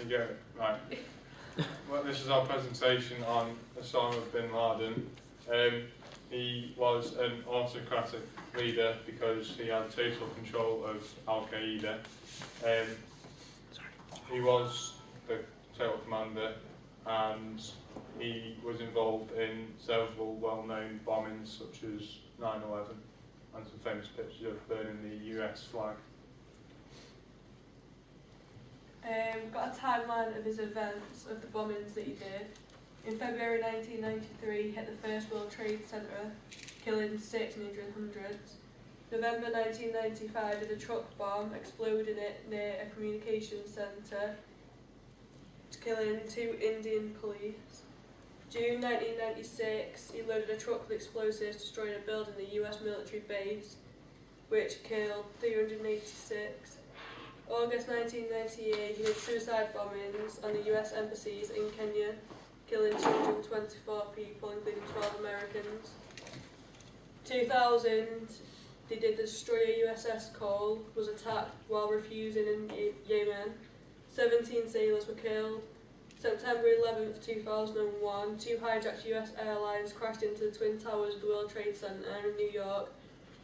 you get it right. Well, this is our presentation on Osama bin Laden. He was an autocratic leader because he had total control of Al-Qaeda. He was the total commander, and he was involved in several well-known bombings such as 9/11 and some famous pictures of burning the US flag. Got a timeline of his events, of the bombings that he did. In February 1993, he hit the first World Trade Center, killing 6 and injuring hundreds. November 1995, did a truck bomb, exploding it near a communications center, killing 2 Indian police. June 1996, he loaded a truck with explosives, destroying a building in the US military base, which killed 386. August 1998, he did suicide bombings on the US embassies in Kenya, killing 224 people, including 12 Americans. 2000, they did the destroyer USS Cole, was attacked while refusing in Yemen. 17 sailors were killed. September 11th, 2001, 2 hijacked US airlines crashed into the Twin Towers of the World Trade Center in New York,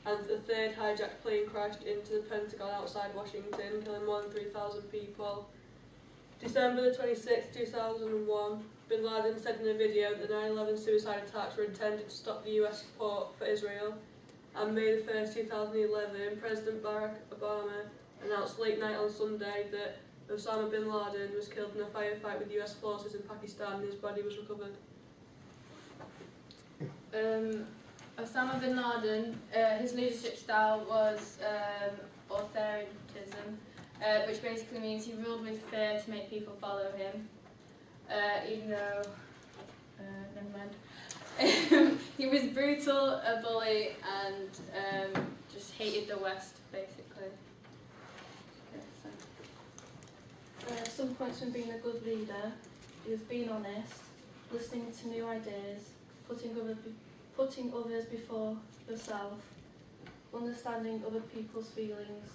and the 3rd hijacked plane crashed into the Pentagon outside Washington, killing more than 3,000 people. December the 26th, 2001, Bin Laden said in a video that the 9/11 suicide attacks were intended to stop the US support for Israel. And May the 1st, 2011, President Barack Obama announced late night on Sunday that Osama bin Laden was killed in a firefight with US forces in Pakistan and his body was recovered. Osama bin Laden, his leadership style was authoritarianism, which basically means he ruled with fear to make people follow him, even though, never mind. He was brutal, a bully, and just hated the West, basically. Some points from being a good leader is being honest, listening to new ideas, putting others before yourself, understanding other people's feelings,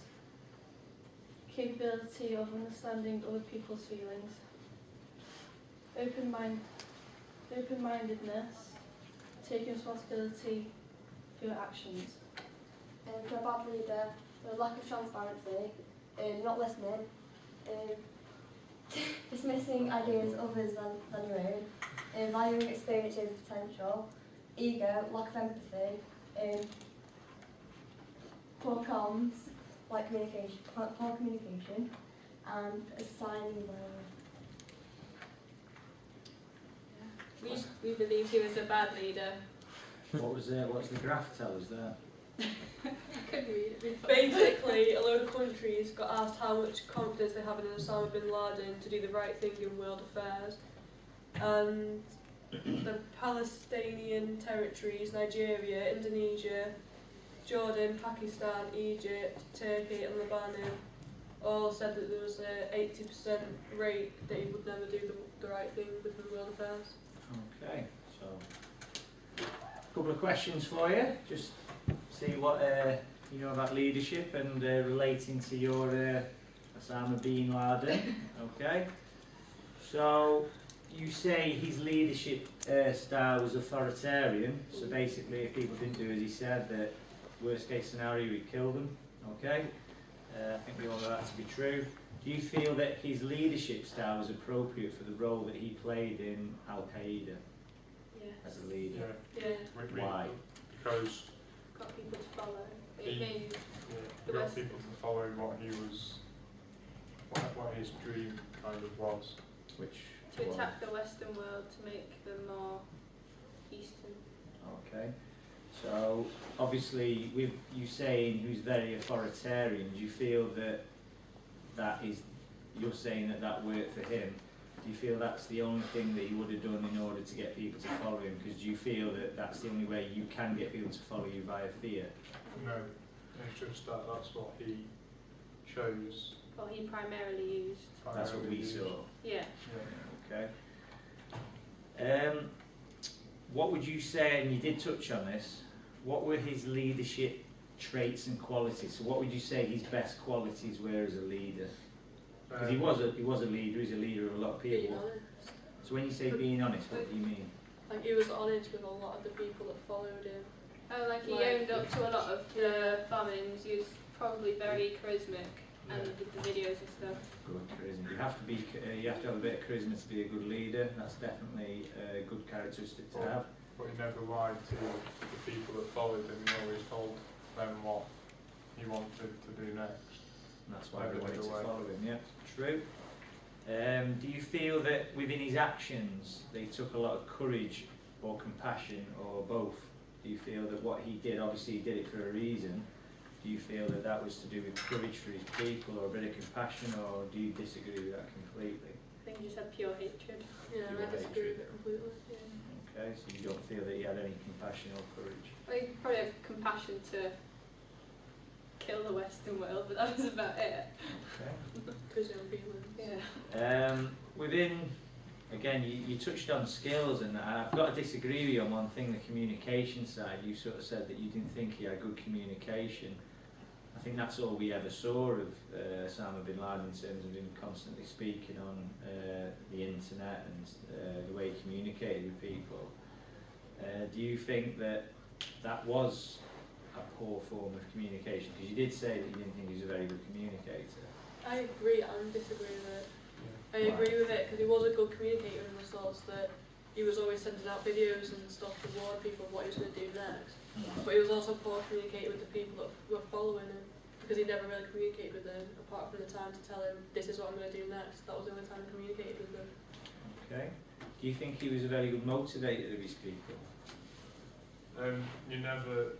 capability of understanding other people's feelings, open-mindedness, taking responsibility for your actions. For a bad leader, the lack of transparency, not listening, dismissing ideas others than your own, valuing experience over potential, ego, lack of empathy, poor comms, poor communication, and a signing environment. We believe he was a bad leader. What's the graph tell us there? I couldn't read it. Basically, a load of countries got asked how much confidence they have in Osama bin Laden to do the right thing in world affairs. And the Palestinian territories, Nigeria, Indonesia, Jordan, Pakistan, Egypt, Turkey and Lebanon all said that there was a 80% rate that he would never do the right thing within world affairs. Okay, so a couple of questions for you. Just see what you know about leadership and relating to your Osama bin Laden. Okay, so you say his leadership style was authoritarian. So basically, if people didn't do as he said, the worst case scenario, he'd kill them. Okay, I think we all know that to be true. Do you feel that his leadership style was appropriate for the role that he played in Al-Qaeda as a leader? Yeah. Why? Because Got people to follow. he The got West. people to follow what he was, what his dream kind of was. Which To was? attack the Western world to make them more Eastern. Okay. So obviously, with you saying he was very authoritarian, do you feel that is, you're saying that worked for him? Do you feel that's the only thing that he would have done in order to get people to follow him? Because do you feel that that's the only way you can get people to follow you via fear? No, it's just that that's what he chose. Or he primarily used. That's what we saw. Yeah. Okay. What would you say, and you did touch on this, what were his leadership traits and qualities? So what would you say his best qualities were as a leader? Because he was a leader. He's a leader of a lot of Being people. honest. So when you say being honest, what do you mean? Like he was honest with a lot of the people that followed him. Oh, like he Like- owned up to a lot of the bombings. He was probably very charismatic and did the videos and stuff. Good charisma. You have to be. You have to have a bit of charisma to be a good leader. That's definitely a good characteristic to have. But he never lied to the people that followed him. He always told them what he wanted to do next. And that's why Never they wanted to did away. follow him. Yeah, true. Do you feel that within his actions they took a lot of courage or compassion or both? Do you feel that what he did, obviously he did it for a reason, do you feel that that was to do with courage for his people or a bit of compassion, or do you disagree with that completely? I think he just had pure hatred. Yeah, and I disagree with it completely. Okay, so you don't feel that he had any compassion or courage? Well, he probably had compassion to kill the Western world, but that was about it. Okay. Because young feelings. Yeah. Within, again, you touched on skills, and I've got to disagree with you on one thing, the communication side. You sort of said that you didn't think he had good communication. I think that's all we ever saw of Osama bin Laden in terms of him constantly speaking on the internet and the way he communicated with people. Do you think that that was a poor form of communication? Because you did say that you didn't think he was a very good communicator. I agree and disagree with it. I Why? agree with it because he was a good communicator in the sense that he was always sending out videos and stuff to warn people of what he was going to do next. But he was also poor communicating with the people that were following him because he never really communicated with them apart from the time to tell him this is what I'm going to do next. That was the only time he communicated with them. Okay. Do you think he was a very good motivator of his people? We never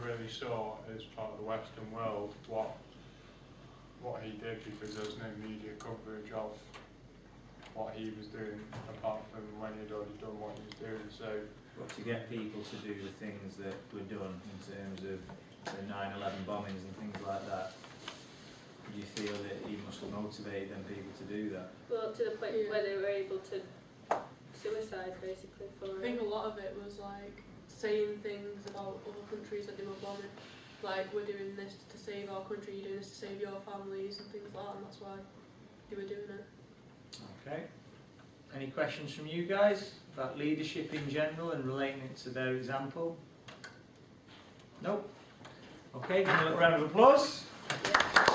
really saw as part of the Western world what he did, because there was no media coverage of what he was doing apart from when he'd already done what he was doing. So But to get people to do the things that were done in terms of the 9/11 bombings and things like that, do you feel that he must have motivated them people to do that? Well, to the point Yeah. where they were able to suicide, basically, for I think a lot of it was like saying things about other countries that they were bombing. Like, we're doing this to save our country, you're doing this to save your families and things like that, and that's why they were doing it. Okay. Any questions from you guys about leadership in general and relating it to their example? Nope. Okay, give them a little round of applause. Yeah.